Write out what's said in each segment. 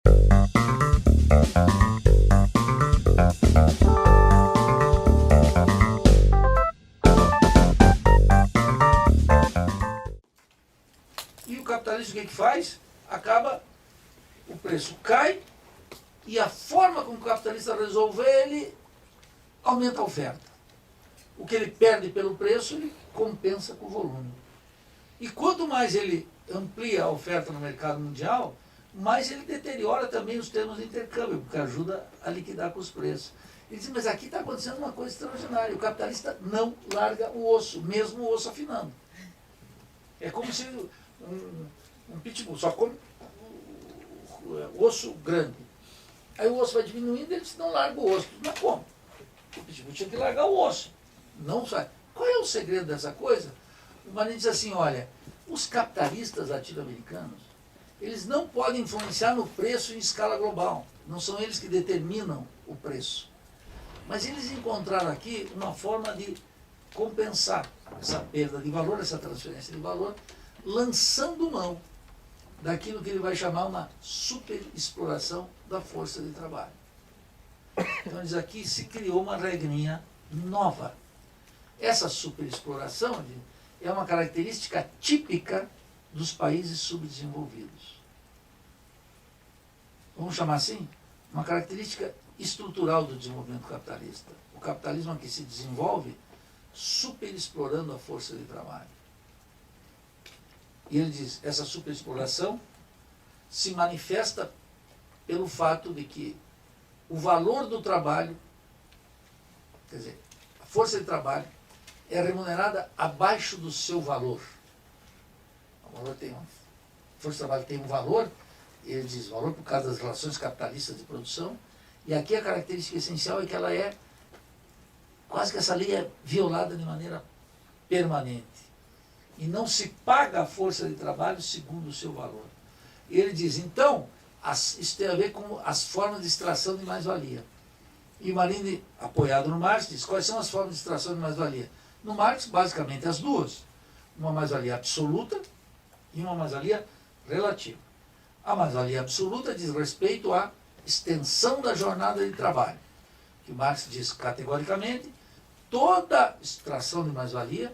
E o capitalista o que faz? O preço cai, e a forma como o capitalista resolve, ele aumenta a oferta. O que ele perde pelo preço, ele compensa com o volume. E quanto mais ele amplia a oferta no mercado mundial, mais ele deteriora também os termos de intercâmbio, porque ajuda a liquidar com os preços. Ele diz, mas aqui está acontecendo uma coisa extraordinária, o capitalista não larga o osso, mesmo o osso afinando. É como se um pitbull só come o osso grande. Aí o osso vai diminuindo e ele não larga o osso. Mas como? O pitbull tinha que largar o osso. Não sai. Qual é o segredo dessa coisa? O Marin diz assim, olha, os capitalistas latino-americanos, eles não podem influenciar no preço em escala global. Não são eles que determinam o preço. Mas eles encontraram aqui uma forma de compensar essa perda de valor, essa transferência de valor, lançando mão daquilo que ele vai chamar uma superexploração da força de trabalho. Então, diz aqui, se criou uma regrinha nova. Essa superexploração é uma característica típica dos países subdesenvolvidos. Vamos chamar assim? Uma característica estrutural do desenvolvimento capitalista. O capitalismo aqui se desenvolve superexplorando a força de trabalho. E ele diz, essa superexploração se manifesta pelo fato de que o valor do trabalho, quer dizer, a força de trabalho, é remunerada abaixo do seu valor. A força de trabalho tem um valor, ele diz valor por causa das relações capitalistas de produção, e aqui a característica essencial é que ela é, quase que essa lei é violada de maneira permanente. E não se paga a força de trabalho segundo o seu valor. E ele diz, então, isso tem a ver com as formas de extração de mais-valia. E o Marini, apoiado no Marx, diz, quais são as formas de extração de mais-valia? No Marx, basicamente, as duas. Uma mais-valia absoluta e uma mais-valia relativa. A mais-valia absoluta diz respeito à extensão da jornada de trabalho. Que o Marx diz categoricamente, toda extração de mais-valia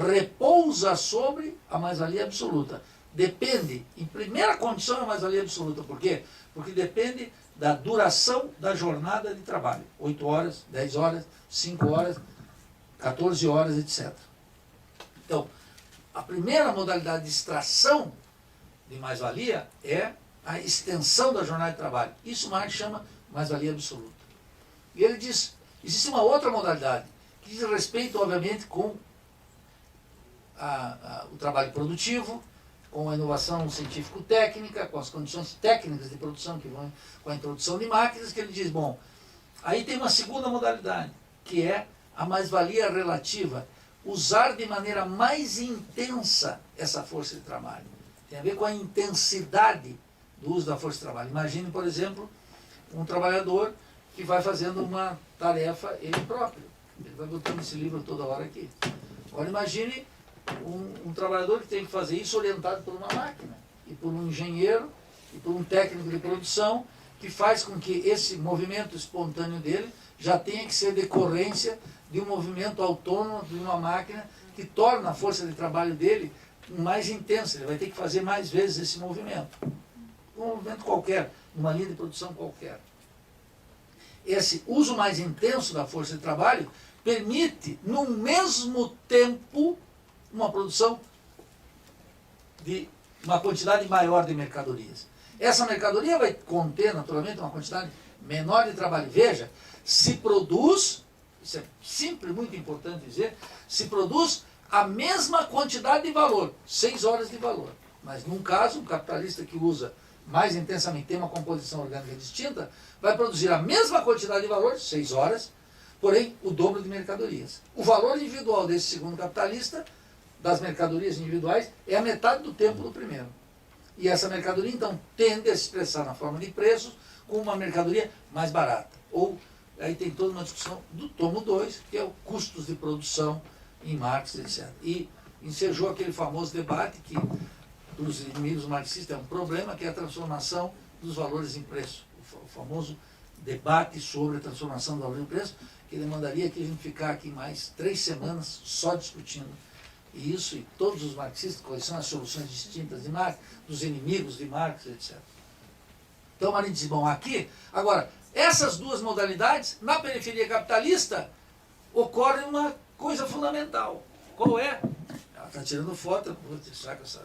repousa sobre a mais-valia absoluta. Depende, em primeira condição, a mais-valia absoluta. Por quê? Porque depende da duração da jornada de trabalho. 8 horas, 10 horas, 5 horas, 14 horas, etc. Então, a primeira modalidade de extração de mais-valia é a extensão da jornada de trabalho. Isso Marx chama mais-valia absoluta. E ele diz, existe uma outra modalidade, que diz respeito, obviamente, com o trabalho produtivo, com a inovação científico-técnica, com as condições técnicas de produção que vão com a introdução de máquinas, que ele diz, bom, aí tem uma segunda modalidade, que é a mais-valia relativa, usar de maneira mais intensa essa força de trabalho. Tem a ver com a intensidade do uso da força de trabalho. Imagine, por exemplo, um trabalhador que vai fazendo uma tarefa ele próprio. Ele vai botando esse livro toda hora aqui. Agora imagine um trabalhador que tem que fazer isso orientado por uma máquina, e por um engenheiro, e por um técnico de produção, que faz com que esse movimento espontâneo dele já tenha que ser decorrência de um movimento autônomo de uma máquina que torna a força de trabalho dele mais intensa. Ele vai ter que fazer mais vezes esse movimento. Um movimento qualquer, uma linha de produção qualquer. Esse uso mais intenso da força de trabalho permite, no mesmo tempo, uma produção de uma quantidade maior de mercadorias. Essa mercadoria vai conter, naturalmente, uma quantidade menor de trabalho. Veja, se produz, isso é sempre muito importante dizer, se produz a mesma quantidade de valor, 6 horas de valor. Mas num caso, um capitalista que usa mais intensamente, tem uma composição orgânica distinta, vai produzir a mesma quantidade de valor, 6 horas, porém o dobro de mercadorias. O valor individual desse segundo capitalista, das mercadorias individuais, é a metade do tempo do primeiro. E essa mercadoria, então, tende a se expressar na forma de preços como uma mercadoria mais barata. Ou, aí tem toda uma discussão do tomo 2, que é o custos de produção em Marx, etc. E ensejou aquele famoso debate que, para os inimigos marxistas, é um problema, que é a transformação dos valores em preço, o famoso debate sobre a transformação do valor em preço, que demandaria que a gente ficar aqui mais 3 semanas só discutindo isso, e todos os marxistas, quais são as soluções distintas de Marx, dos inimigos de Marx, etc. Então, Marinho diz, bom, aqui, agora, essas duas modalidades, na periferia capitalista, ocorre uma coisa fundamental. Qual é? Ela está tirando foto, será que essa...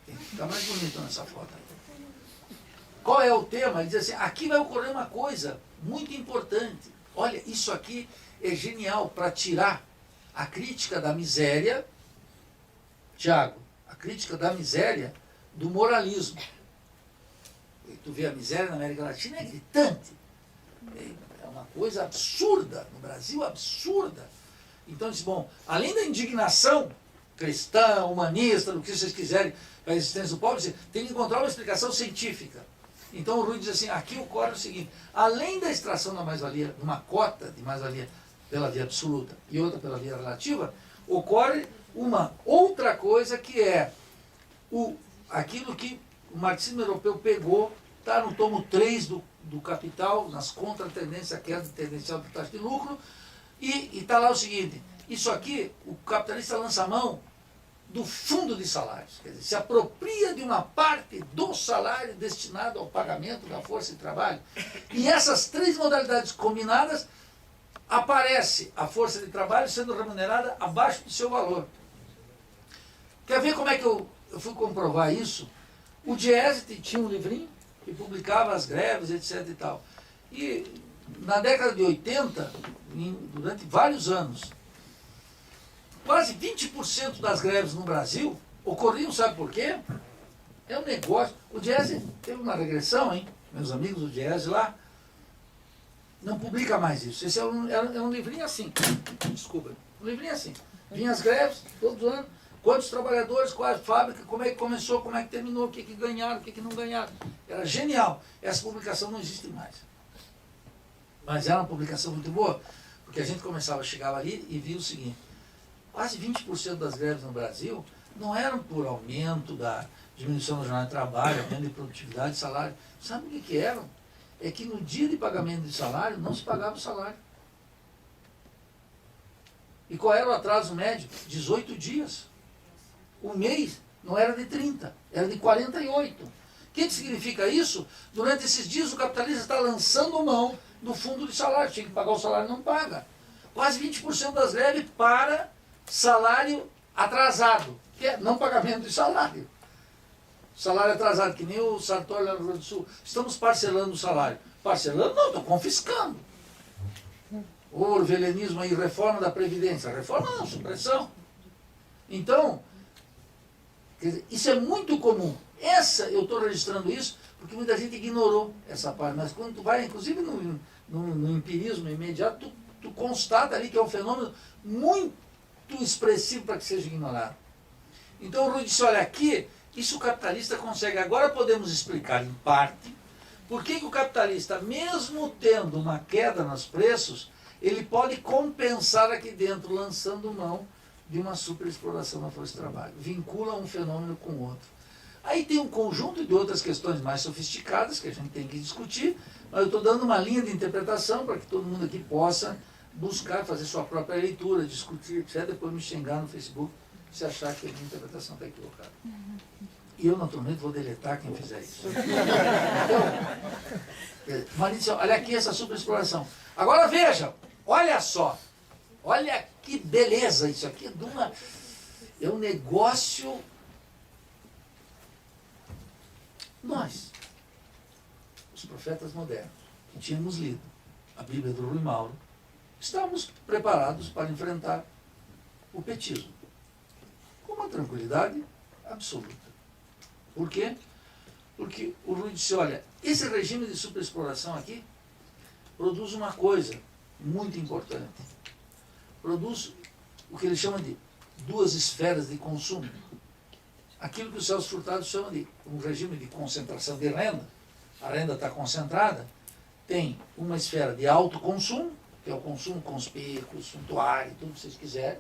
tem que ficar mais bonito nessa foto aí. Qual é o tema? Ele diz assim, aqui vai ocorrer uma coisa muito importante. Olha, isso aqui é genial para tirar a crítica da miséria, Tiago, a crítica da miséria do moralismo. E tu vê a miséria na América Latina, é gritante. É uma coisa absurda, no Brasil, absurda. Então, diz, bom, além da indignação cristã, humanista, do que vocês quiserem, para a existência do pobre, tem que encontrar uma explicação científica. Então o Rui diz assim, aqui ocorre o seguinte, além da extração da mais-valia, de uma cota de mais-valia pela via absoluta e outra pela via relativa, ocorre uma outra coisa que é aquilo que o marxismo europeu pegou, está no tomo 3 do Capital, nas contra-tendências, a queda tendencial da taxa de lucro, e está lá o seguinte, isso aqui, o capitalista lança a mão do fundo de salários, quer dizer, se apropria de uma parte do salário destinado ao pagamento da força de trabalho. E essas 3 modalidades combinadas, aparece a força de trabalho sendo remunerada abaixo do seu valor. Quer ver como é que eu fui comprovar isso? O Diese tinha um livrinho que publicava as greves, etc. e tal. E na década de 80, durante vários anos, quase 20% das greves no Brasil ocorriam, sabe por quê? É um negócio. O Diese teve uma regressão, hein? Meus amigos do Diese lá, não publica mais isso. Esse é um livrinho assim. Desculpa. Um livrinho assim. Vinha as greves, todos os anos. Quantos trabalhadores, qual a fábrica, como é que começou, como é que terminou, o que ganharam, o que não ganharam. Era genial. Essa publicação não existe mais. Mas era uma publicação muito boa, porque a gente chegava ali e via o seguinte, quase 20% das greves no Brasil não eram por aumento da diminuição da jornada de trabalho, aumento de produtividade, salário. Sabe o que eram? É que no dia de pagamento de salário, não se pagava o salário. E qual era o atraso médio? 18 dias. O mês não era de 30, era de 48. O que significa isso? Durante esses dias o capitalista está lançando mão do fundo de salário. Tinha que pagar o salário, não paga. Quase 20% das greves para salário atrasado, que é não pagamento de salário. Salário atrasado, que nem o Sartori lá no Rio Grande do Sul. Estamos parcelando o salário. Parcelando? Não, estou confiscando. O orvelenismo aí, reforma da Previdência. Reforma não, supressão. Então, quer dizer, isso é muito comum. Eu estou registrando isso porque muita gente ignorou essa parte. Mas quando tu vai, inclusive no empirismo imediato, tu constata ali que é um fenômeno muito expressivo para que seja ignorado. Então o Rui disse, olha, aqui, isso o capitalista consegue. Agora podemos explicar, em parte, por que o capitalista, mesmo tendo uma queda nos preços, ele pode compensar aqui dentro, lançando mão de uma superexploração da força de trabalho. Vincula um fenômeno com o outro. Aí tem um conjunto de outras questões mais sofisticadas que a gente tem que discutir, mas eu estou dando uma linha de interpretação para que todo mundo aqui possa buscar, fazer sua própria leitura, discutir, etc. Depois me xingar no Facebook se achar que a minha interpretação está equivocada. E eu, naturalmente, vou deletar quem fizer isso. Então, Maria disse, olha aqui essa superexploração. Agora veja, olha só, olha que beleza isso aqui. É um negócio... Nós, os profetas modernos, que tínhamos lido a Bíblia do Rui Mauro, estávamos preparados para enfrentar o petismo com uma tranquilidade absoluta. Por quê? Porque o Rui disse, olha, esse regime de superexploração aqui produz uma coisa muito importante. Produz o que ele chama de 2 esferas de consumo. Aquilo que o Celso Furtado chama de um regime de concentração de renda. A renda está concentrada, tem uma esfera de alto consumo, que é o consumo conspícuo, suntuário, tudo que vocês quiserem,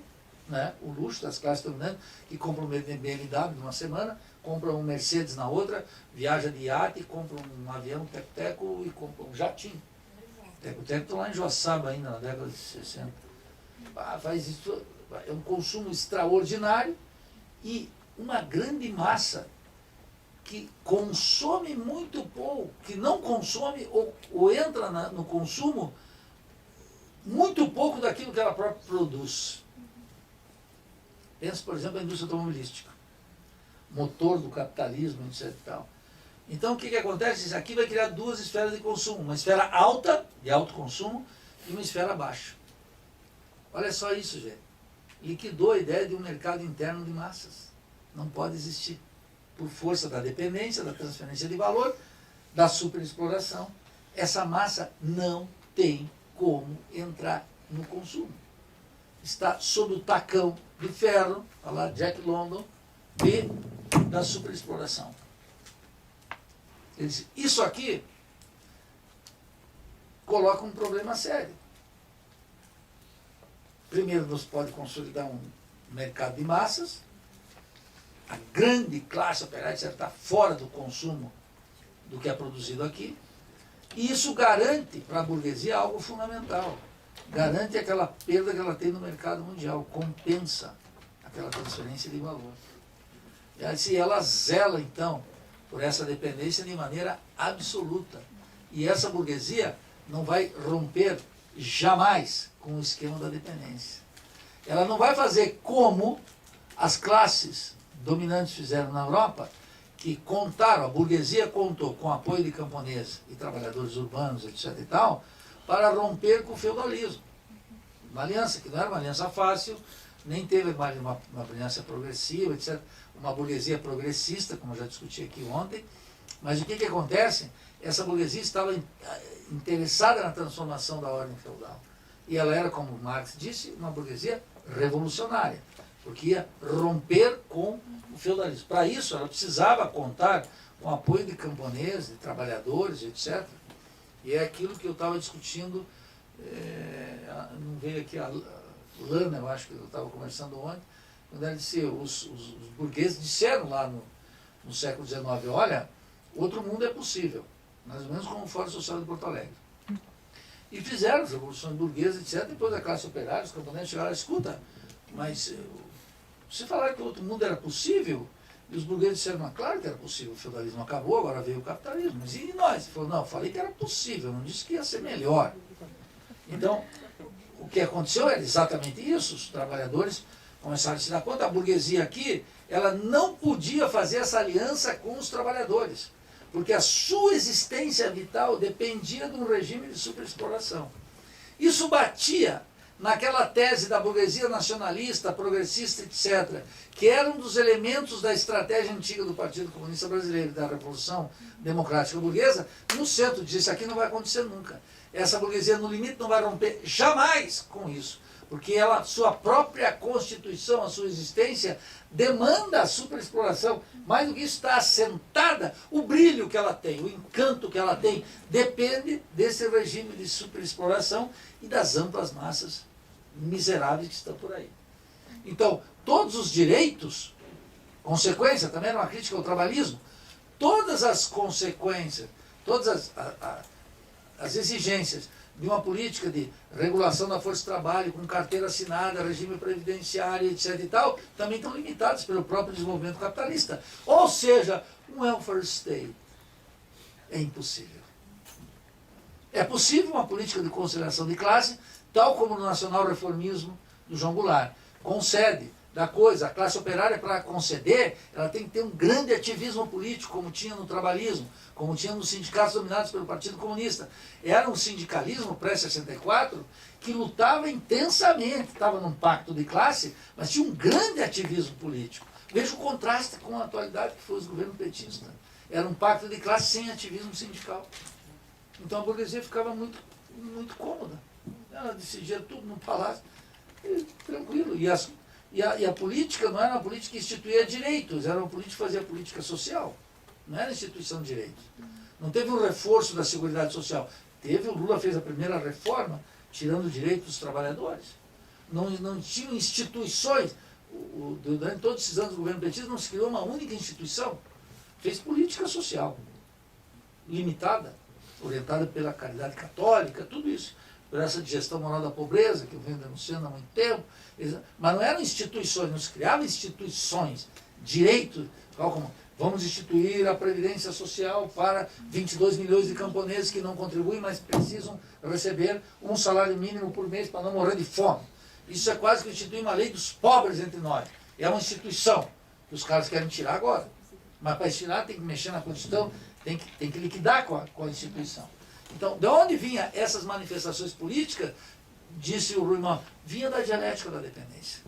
né? O luxo das classes dominantes, que compram um BMW de uma semana, compra um Mercedes na outra, viaja de iate, compra um avião teco-teco e compra um jatinho. Teco-teco está lá em Joaçaba ainda, na década de 60. Faz isso, é um consumo extraordinário e uma grande massa que consome muito pouco, que não consome ou entra no consumo muito pouco daquilo que ela própria produz. Pensa, por exemplo, na indústria automobilística, motor do capitalismo, etc. E tal. Então, o que acontece? Isso aqui vai criar duas esferas de consumo, uma esfera alta, de alto consumo, e uma esfera baixa. Olha só isso, gente. Liquidou a ideia de um mercado interno de massas. Não pode existir. Por força da dependência, da transferência de valor, da superexploração, essa massa não tem como entrar no consumo. Está sob o tacão de ferro, falar Jack London, da superexploração. Ele disse, isso aqui coloca um problema sério. Primeiro, nos pode consolidar um mercado de massas, a grande classe operária está fora do consumo do que é produzido aqui, e isso garante para a burguesia algo fundamental. Garante aquela perda que ela tem no mercado mundial, compensa aquela transferência de valor. E ela zela, então, por essa dependência de maneira absoluta. E essa burguesia não vai romper jamais com o esquema da dependência. Ela não vai fazer como as classes dominantes fizeram na Europa, que contaram, a burguesia contou com apoio de camponeses e trabalhadores urbanos, etc. e tal, para romper com o feudalismo. Uma aliança que não era uma aliança fácil, nem teve uma aliança progressiva, etc. Uma burguesia progressista, como eu já discuti aqui ontem. Mas o que acontece? Essa burguesia estava interessada na transformação da ordem feudal. E ela era, como Marx disse, uma burguesia revolucionária, porque ia romper com o feudalismo. Para isso, ela precisava contar com o apoio de camponeses, de trabalhadores, etc. E é aquilo que eu estava discutindo, não veio aqui a Lana, eu acho que eu estava conversando ontem, quando ela disse, os burgueses disseram lá no século XIX, olha, outro mundo é possível, mais ou menos como o Fórum Social de Porto Alegre. E fizeram as revoluções burguesas, etc. Depois a classe operária, os camponeses chegaram e escuta, mas se falar que outro mundo era possível, e os burgueses disseram, mas claro que era possível, o feudalismo acabou, agora veio o capitalismo. Mas e nós? Ele falou, não, eu falei que era possível, não disse que ia ser melhor. Então, o que aconteceu era exatamente isso, os trabalhadores começaram a se dar conta, a burguesia aqui, ela não podia fazer essa aliança com os trabalhadores, porque a sua existência vital dependia de um regime de superexploração. Isso batia naquela tese da burguesia nacionalista, progressista, etc., que era um dos elementos da estratégia antiga do Partido Comunista Brasileiro, da Revolução Democrática Burguesa, no centro disso, aqui não vai acontecer nunca. Essa burguesia, no limite, não vai romper jamais com isso, porque ela, sua própria constituição, a sua existência, demanda a superexploração. Mais do que isso, está assentada, o brilho que ela tem, o encanto que ela tem, depende desse regime de superexploração e das amplas massas miseráveis que estão por aí. Então, todos os direitos, consequência, também era uma crítica ao trabalhismo, todas as consequências, todas as exigências de uma política de regulação da força de trabalho, com carteira assinada, regime previdenciário, etc. e tal, também estão limitados pelo próprio desenvolvimento capitalista. Ou seja, um welfare state é impossível. É possível uma política de conciliação de classe, tal como no nacional reformismo do João Goulart. Concede, dá coisa, a classe operária, para conceder, ela tem que ter um grande ativismo político, como tinha no trabalhismo, como tinha nos sindicatos dominados pelo Partido Comunista. Era um sindicalismo pré-64 que lutava intensamente, estava num pacto de classe, mas tinha um grande ativismo político. Veja o contraste com a atualidade que foi o governo petista. Era um pacto de classe sem ativismo sindical. Então a burguesia ficava muito, muito cômoda. Ela decidia tudo no palácio, tranquilo. E a política não era uma política que instituía direitos, era uma política que fazia política social. Não era instituição de direitos. Não teve um reforço da Seguridade Social. Teve, o Lula fez a primeira reforma, tirando o direito dos trabalhadores. Não tinham instituições. durante todos esses anos do governo petista não se criou uma única instituição, fez política social, limitada, orientada pela caridade católica, tudo isso, por essa digestão moral da pobreza, que eu venho denunciando há muito tempo, mas não eram instituições, não se criavam instituições, direito, como vamos instituir a Previdência Social para 22 milhões de camponeses que não contribuem, mas precisam receber um salário mínimo por mês para não morrer de fome. Isso é quase que instituir uma lei dos pobres entre nós. É uma instituição que os caras querem tirar agora. Mas para tirar tem que mexer na Constituição, tem que liquidar com a instituição. Então, de onde vinha essas manifestações políticas, disse o Rui Mauro, vinha da dialética da dependência.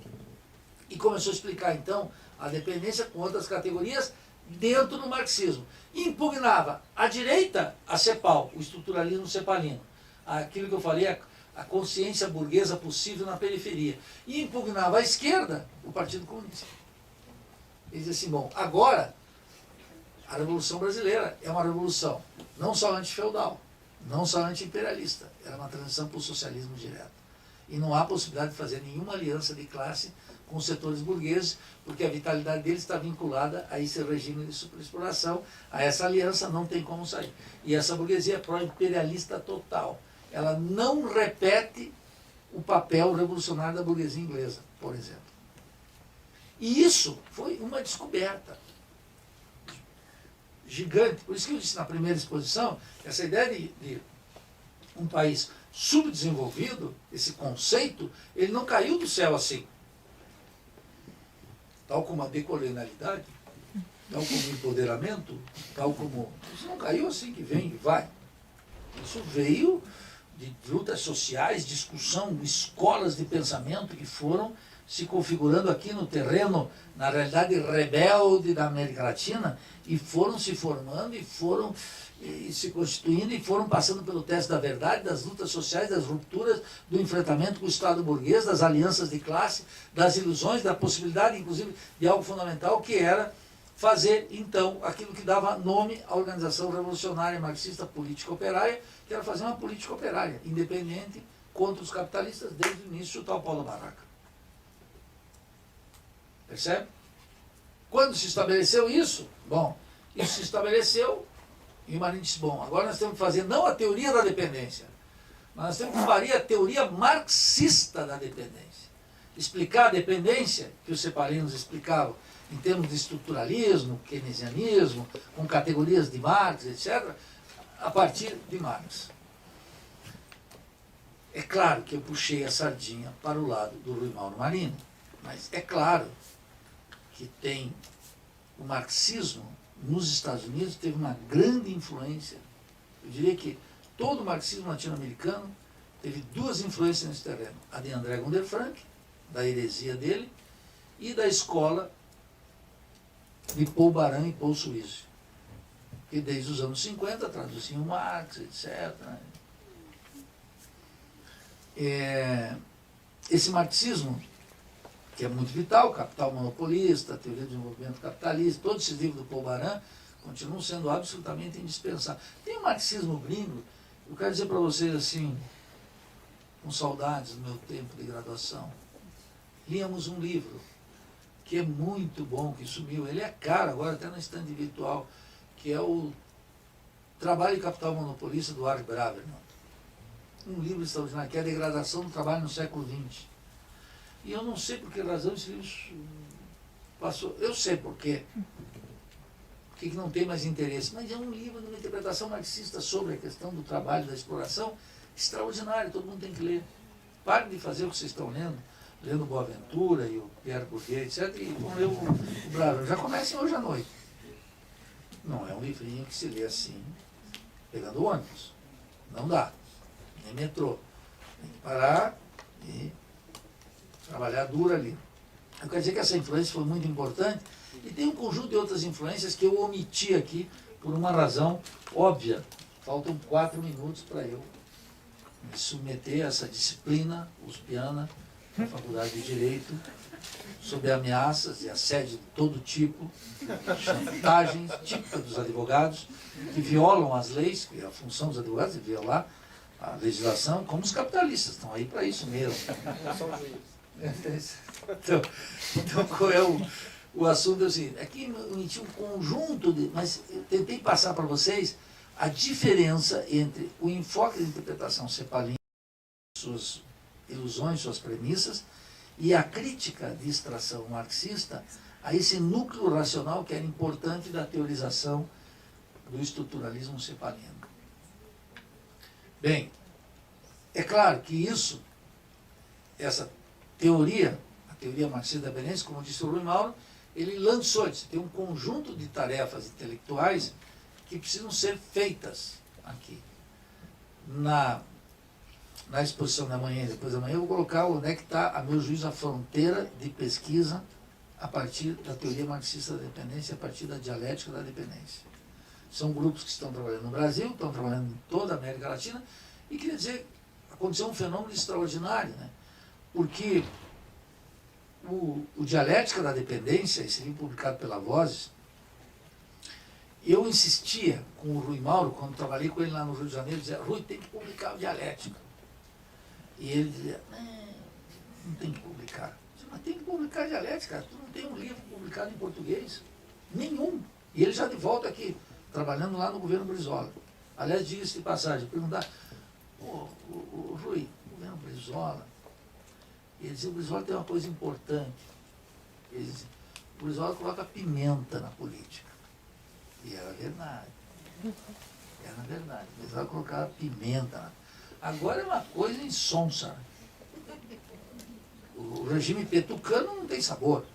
E começou a explicar, então, a dependência com outras categorias dentro do marxismo. Impugnava a direita a CEPAL, o estruturalismo cepalino. Aquilo que eu falei, a consciência burguesa possível na periferia. E impugnava a esquerda, o Partido Comunista. Ele dizia assim, bom, agora a Revolução Brasileira é uma revolução não só antifeudal, não só anti-imperialista, era uma transição para o socialismo direto. E não há possibilidade de fazer nenhuma aliança de classe com os setores burgueses, porque a vitalidade deles está vinculada a esse regime de superexploração, a essa aliança não tem como sair. E essa burguesia é pró-imperialista total. Ela não repete o papel revolucionário da burguesia inglesa, por exemplo. E isso foi uma descoberta gigante. Por isso que eu disse na primeira exposição, essa ideia de um país subdesenvolvido, esse conceito, ele não caiu do céu assim. Tal como a decolonialidade, tal como o empoderamento, tal como... Isso não caiu assim que vem e vai. Isso veio de lutas sociais, discussão, escolas de pensamento que foram se configurando aqui no terreno, na realidade rebelde da América Latina, e foram se formando, e foram se constituindo, e foram passando pelo teste da verdade, das lutas sociais, das rupturas, do enfrentamento com o Estado burguês, das alianças de classe, das ilusões, da possibilidade, inclusive, de algo fundamental, que era fazer, então, aquilo que dava nome à organização revolucionária marxista política operária, que era fazer uma política operária, independente, contra os capitalistas, desde o início, o tal Paulo Barraca. Percebe? Quando se estabeleceu isso, bom, isso se estabeleceu, e o Marinho disse, bom, agora nós temos que fazer não a teoria da dependência, mas nós temos que fazer a teoria marxista da dependência. Explicar a dependência, que os cepalinos explicavam, em termos de estruturalismo, keynesianismo, com categorias de Marx, etc., a partir de Marx. É claro que eu puxei a sardinha para o lado do Rui Mauro Marinho, mas é claro que tem o marxismo nos Estados Unidos teve uma grande influência. Eu diria que todo o marxismo latino-americano teve duas influências nesse terreno. A de André Gunder Frank, da heresia dele, e da escola de Paul Baran e Paul Suíço, que desde os anos 50 traduziam Marx, etc. Esse marxismo, que é muito vital, Capital Monopolista, Teoria do Desenvolvimento Capitalista, todos esses livros do Paul Baran continuam sendo absolutamente indispensáveis. Tem o marxismo gringo, eu quero dizer para vocês assim, com saudades do meu tempo de graduação, líamos um livro que é muito bom, que sumiu, ele é caro agora até na estande virtual, que é o Trabalho e Capital Monopolista do Art Braverman. Um livro extraordinário, que é a degradação do trabalho no século XX. E eu não sei por que razão esse livro passou. Eu sei por quê. Porque não tem mais interesse. Mas é um livro de uma interpretação marxista sobre a questão do trabalho, da exploração, extraordinário, todo mundo tem que ler. Parem de fazer o que vocês estão lendo Boaventura e o Pierre Bourdieu, etc. E vão ler o Braverman. Já comecem hoje à noite. Não é um livrinho que se lê assim, pegando ônibus. Não dá. Nem metrô. Tem que parar e trabalhar duro ali. Eu quero dizer que essa influência foi muito importante e tem um conjunto de outras influências que eu omiti aqui por uma razão óbvia. Faltam 4 minutos para eu me submeter a essa disciplina uspiana na Faculdade de Direito, sob ameaças e assédio de todo tipo, chantagens típicas dos advogados, que violam as leis, que é a função dos advogados é violar a legislação, como os capitalistas, estão aí para isso mesmo. Então qual é o assunto? É o seguinte, aqui eu emiti um conjunto de... Mas eu tentei passar para vocês a diferença entre o enfoque de interpretação cepalina, suas ilusões, suas premissas, e a crítica de extração marxista a esse núcleo racional que era importante da teorização do estruturalismo cepalino. Bem, é claro que essa teoria, a teoria marxista da dependência, como disse o Rui Mauro, ele lançou, disse, tem um conjunto de tarefas intelectuais que precisam ser feitas aqui. Na exposição da manhã e depois da manhã, eu vou colocar onde é que está, a meu juízo, a fronteira de pesquisa a partir da teoria marxista da dependência, a partir da dialética da dependência. São grupos que estão trabalhando no Brasil, estão trabalhando em toda a América Latina, e queria dizer, aconteceu um fenômeno extraordinário, né? Porque o Dialética da Dependência, esse livro publicado pela Vozes, eu insistia com o Rui Mauro, quando trabalhei com ele lá no Rio de Janeiro, dizia, Rui, tem que publicar o Dialética. E ele dizia, não tem que publicar. Eu dizia, mas tem que publicar Dialética, tu não tem um livro publicado em português? Nenhum. E ele já de volta aqui, trabalhando lá no governo Brizola. Aliás, diga-se de passagem, perguntar, o Rui, o governo Brizola, ele dizia, o Brizola tem uma coisa importante. Ele dizia, o Brizola coloca pimenta na política. E era verdade. Era verdade. O Brizola colocava pimenta. Agora é uma coisa insonsa. O regime petucano não tem sabor.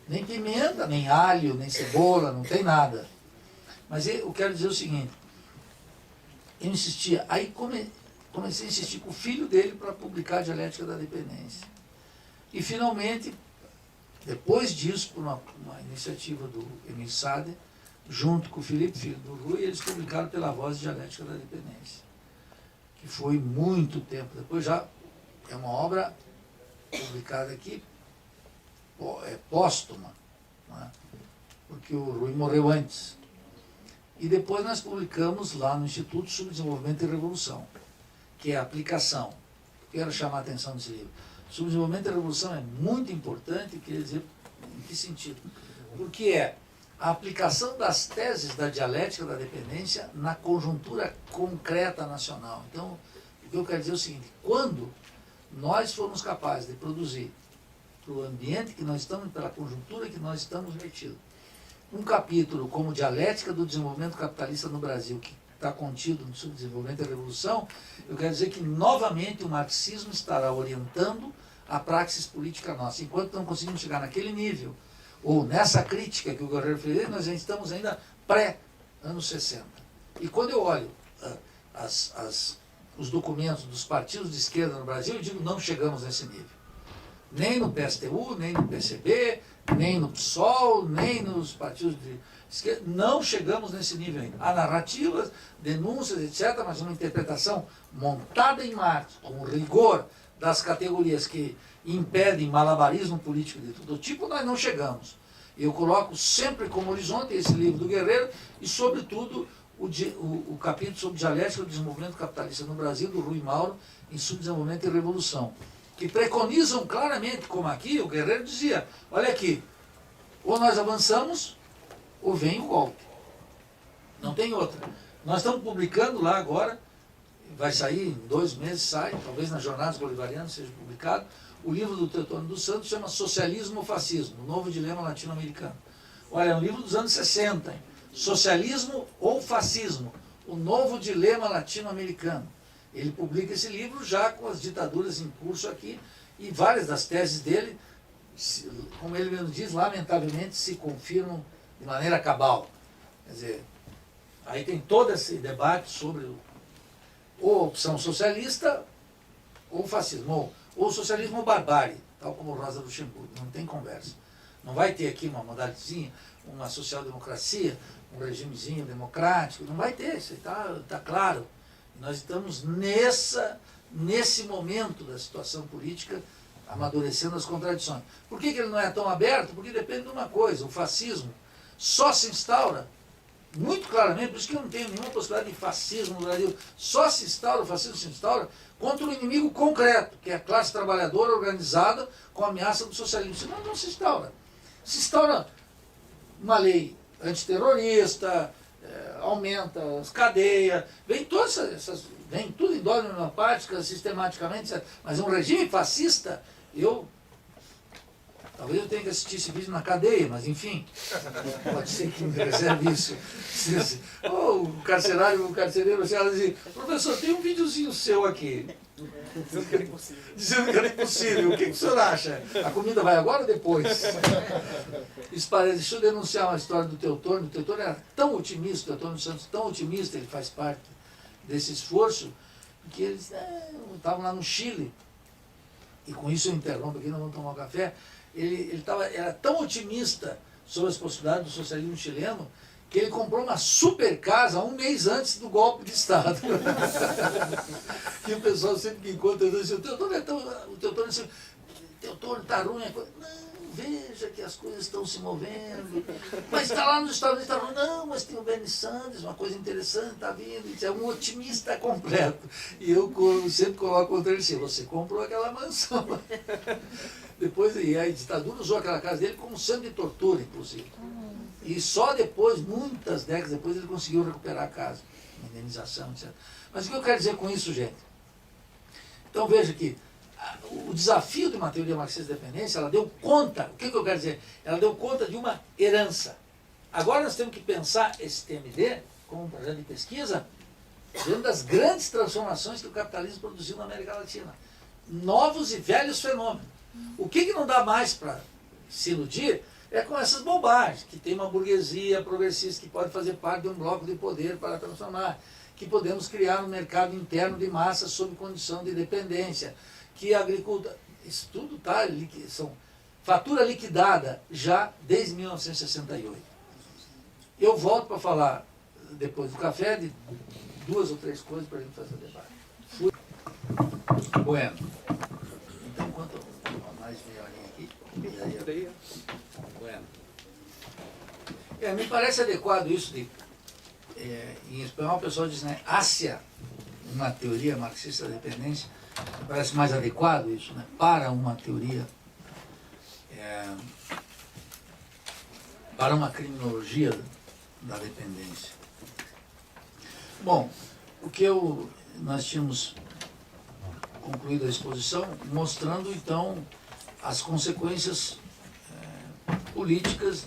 Nem pimenta, nem alho, nem cebola, não tem nada. Mas eu quero dizer o seguinte, eu insistia, aí comecei a insistir com o filho dele para publicar a Dialética da Dependência. E finalmente, depois disso, por uma iniciativa do Emil Sader, junto com o Felipe, filho do Rui, eles publicaram pela Voz Dialética da Dependência, que foi muito tempo depois, já é uma obra publicada aqui, póstuma, né? Porque o Rui morreu antes. E depois nós publicamos lá no Instituto Subdesenvolvimento e Revolução, que é a aplicação. Quero chamar a atenção desse livro. Subdesenvolvimento e Revolução é muito importante, queria dizer em que sentido? Porque é a aplicação das teses da dialética da dependência na conjuntura concreta nacional. Então, o que eu quero dizer é o seguinte, quando nós formos capazes de produzir para o ambiente que nós estamos, pela conjuntura que nós estamos metidos, um capítulo como Dialética do Desenvolvimento Capitalista no Brasil, que está contido no Subdesenvolvimento e Revolução, eu quero dizer que novamente o marxismo estará orientando a praxis política nossa. Enquanto não conseguimos chegar naquele nível, ou nessa crítica que o Guerreiro fez, nós estamos ainda pré-anos 60. E quando eu olho os documentos dos partidos de esquerda no Brasil, eu digo, não chegamos nesse nível. Nem no PSTU, nem no PCB, nem no PSOL, nem nos partidos de esquerda, não chegamos nesse nível ainda. Há narrativas, denúncias, etc., mas uma interpretação montada em Marx, com rigor das categorias que impedem malabarismo político de todo tipo, nós não chegamos. Eu coloco sempre como horizonte esse livro do Guerreiro e, sobretudo, o capítulo sobre dialética do desenvolvimento capitalista no Brasil, do Rui Mauro, em Subdesenvolvimento e Revolução, que preconizam claramente, como aqui o Guerreiro dizia, olha aqui, ou nós avançamos, ou vem o golpe. Não tem outra. Nós estamos publicando lá agora, vai sair em 2 meses, sai, talvez nas Jornadas Bolivarianas seja publicado, o livro do Teotônio dos Santos chama Socialismo ou Fascismo, o Novo Dilema Latino-Americano. Olha, é um livro dos anos 60, hein? Socialismo ou Fascismo, o Novo Dilema Latino-Americano. Ele publica esse livro já com as ditaduras em curso aqui, e várias das teses dele, como ele mesmo diz, lamentavelmente se confirmam de maneira cabal. Quer dizer, aí tem todo esse debate sobre ou a opção socialista ou fascismo, ou socialismo ou barbárie, tal como Rosa Luxemburgo, não tem conversa. Não vai ter aqui uma modalidadezinha, uma social-democracia, um regimezinho democrático, não vai ter, isso está claro. Nós estamos nesse momento da situação política, amadurecendo as contradições. Por que ele não é tão aberto? Porque depende de uma coisa, o fascismo só se instaura muito claramente, por isso que eu não tenho nenhuma possibilidade de fascismo no Brasil. Só se instaura, o fascismo se instaura contra um inimigo concreto, que é a classe trabalhadora organizada com a ameaça do socialismo. Senão não se instaura. Se instaura uma lei antiterrorista, aumenta as cadeias, vem todas vem tudo em dose homeopática, sistematicamente, etc. Mas um regime fascista, talvez eu tenha que assistir esse vídeo na cadeia, mas enfim, pode ser que me reserve isso. Ou o carcereiro, ela diz, professor, tem um videozinho seu aqui. Dizendo que era impossível. Dizendo que era impossível. O que o senhor acha? A comida vai agora ou depois? Isso parece. Deixa eu denunciar uma história do Teotônio. O Teotônio era tão otimista, o Teotônio Santos tão otimista, ele faz parte desse esforço, que eles estavam lá no Chile, e com isso eu interrompo aqui, nós vamos tomar um café. Ele era tão otimista sobre as possibilidades do socialismo chileno, que ele comprou uma super casa um mês antes do golpe de Estado. E o pessoal sempre que encontra, diz, o Teotônio está ruim. Não, veja que as coisas estão se movendo. Mas está lá nos Estados Unidos, está ruim. Não, mas tem o Bernie Sanders, uma coisa interessante, está vindo. Isso é um otimista completo. E eu sempre coloco contra ele assim, você comprou aquela mansão. Depois, e a ditadura usou aquela casa dele como centro de tortura, inclusive. E só depois, muitas décadas depois, ele conseguiu recuperar a casa, uma indenização, etc. Mas o que eu quero dizer com isso, gente? Então veja que o desafio de uma teoria marxista de dependência, ela deu conta, o que eu quero dizer? Ela deu conta de uma herança. Agora nós temos que pensar esse TMD como um projeto de pesquisa dentro das grandes transformações que o capitalismo produziu na América Latina. Novos e velhos fenômenos. O que não dá mais para se iludir é com essas bobagens, que tem uma burguesia progressista que pode fazer parte de um bloco de poder para transformar, que podemos criar um mercado interno de massa sob condição de dependência, que a agricultura, isso tudo está, são fatura liquidada já desde 1968. Eu volto para falar, depois do café, de 2 ou 3 coisas para a gente fazer o debate. Bueno. Então, enquanto mais meia horinha aqui, e aí bueno. Me parece adequado isso de, em espanhol o pessoal diz, né, hacia uma teoria marxista da dependência, me parece mais adequado isso, né, para uma teoria, para uma criminologia da dependência. Bom, nós tínhamos concluído a exposição mostrando então as consequências políticas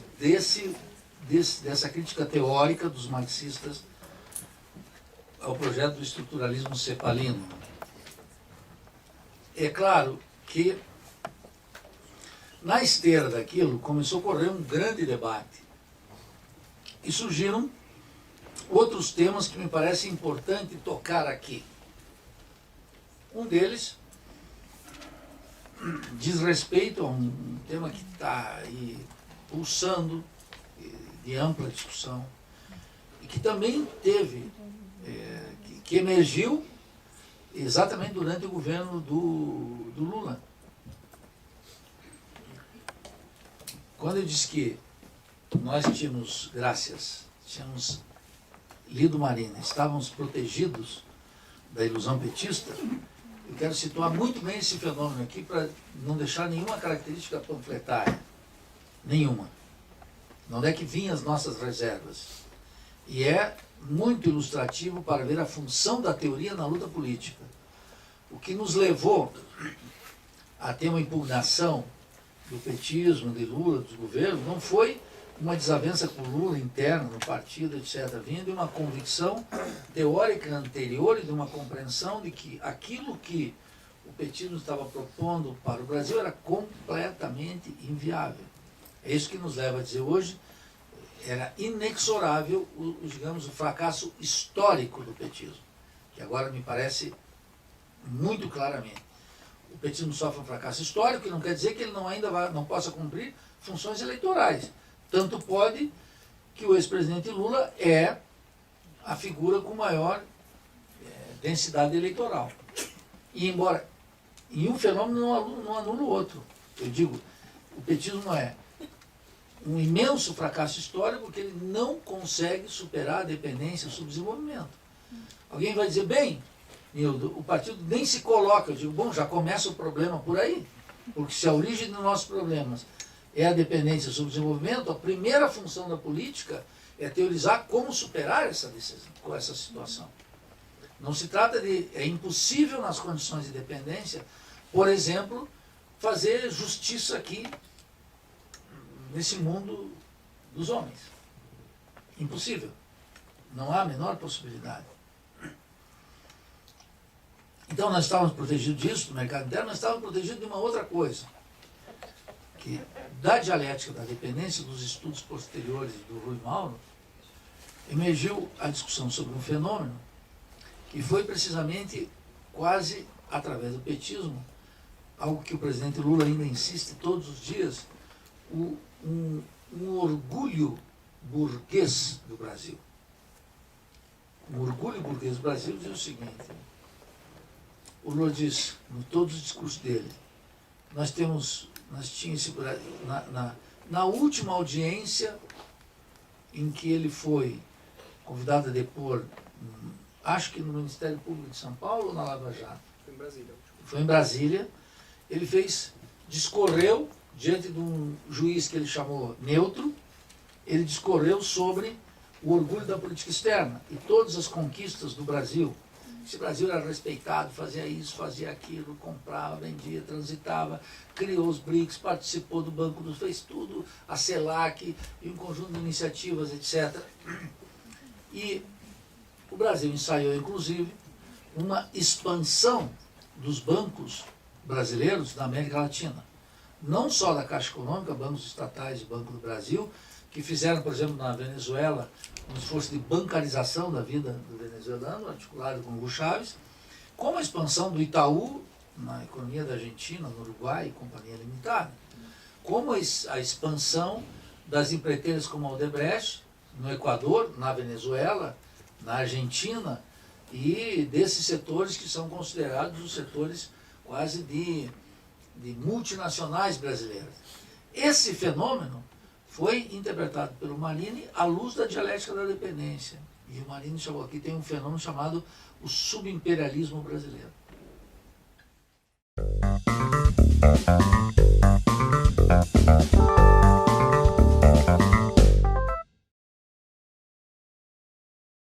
dessa crítica teórica dos marxistas ao projeto do estruturalismo cepalino. É claro que na esteira daquilo começou a ocorrer um grande debate e surgiram outros temas que me parece importante tocar aqui. Um deles diz respeito a um tema que está aí pulsando, de ampla discussão, e que também teve, que emergiu exatamente durante o governo do Lula. Quando eu disse que nós tínhamos lido Marina, estávamos protegidos da ilusão petista, eu quero situar muito bem esse fenômeno aqui para não deixar nenhuma característica panfletária. Nenhuma. Onde é que vinham as nossas reservas? E é muito ilustrativo para ver a função da teoria na luta política. O que nos levou a ter uma impugnação do petismo, de Lula, dos governos, não foi uma desavença com Lula interna no partido, etc., vindo de uma convicção teórica anterior e de uma compreensão de que aquilo que o petismo estava propondo para o Brasil era completamente inviável. É isso que nos leva a dizer hoje, era inexorável, digamos, o fracasso histórico do petismo, que agora me parece muito claramente. O petismo sofre um fracasso histórico, que não quer dizer que ele não possa cumprir funções eleitorais. Tanto pode que o ex-presidente Lula é a figura com maior densidade eleitoral. E embora em um fenômeno não anula o outro. Eu digo, o petismo é um imenso fracasso histórico porque ele não consegue superar a dependência e o subdesenvolvimento. Alguém vai dizer, bem, Nildo, o partido nem se coloca. Eu digo, bom, já começa o problema por aí. Porque se a origem dos nossos problemas é a dependência e o subdesenvolvimento, a primeira função da política é teorizar como superar essa situação. Não se trata de... É impossível nas condições de dependência, por exemplo, fazer justiça aqui nesse mundo dos homens. Impossível. Não há a menor possibilidade. Então nós estávamos protegidos disso, do mercado interno, nós estávamos protegidos de uma outra coisa, que da dialética da dependência, dos estudos posteriores do Rui Mauro, emergiu a discussão sobre um fenômeno que foi precisamente quase através do petismo, algo que o presidente Lula ainda insiste todos os dias, um orgulho burguês do Brasil. O orgulho burguês do Brasil diz o seguinte: o Lula diz, em todos os discursos dele, nós tínhamos esse, na última audiência em que ele foi convidado a depor, acho que no Ministério Público de São Paulo ou na Lava Jato? Foi em Brasília. Foi em Brasília. Ele discorreu diante de um juiz que ele chamou neutro, ele discorreu sobre o orgulho da política externa e todas as conquistas do Brasil. Esse Brasil era respeitado, fazia isso, fazia aquilo, comprava, vendia, transitava, criou os BRICS, participou do Banco dos... fez tudo, a CELAC e um conjunto de iniciativas, etc. E o Brasil ensaiou, inclusive, uma expansão dos bancos brasileiros da América Latina. Não só da Caixa Econômica, bancos estatais e Banco do Brasil, que fizeram, por exemplo, na Venezuela, um esforço de bancarização da vida do venezuelano, articulado com o Hugo Chávez, como a expansão do Itaú na economia da Argentina, no Uruguai e Companhia Limitada, como a expansão das empreiteiras como a Odebrecht, no Equador, na Venezuela, na Argentina, e desses setores que são considerados os setores quase de multinacionais brasileiras. Esse fenômeno foi interpretado pelo Marini à luz da dialética da dependência. E o Marini chamou aqui, tem um fenômeno chamado o subimperialismo brasileiro.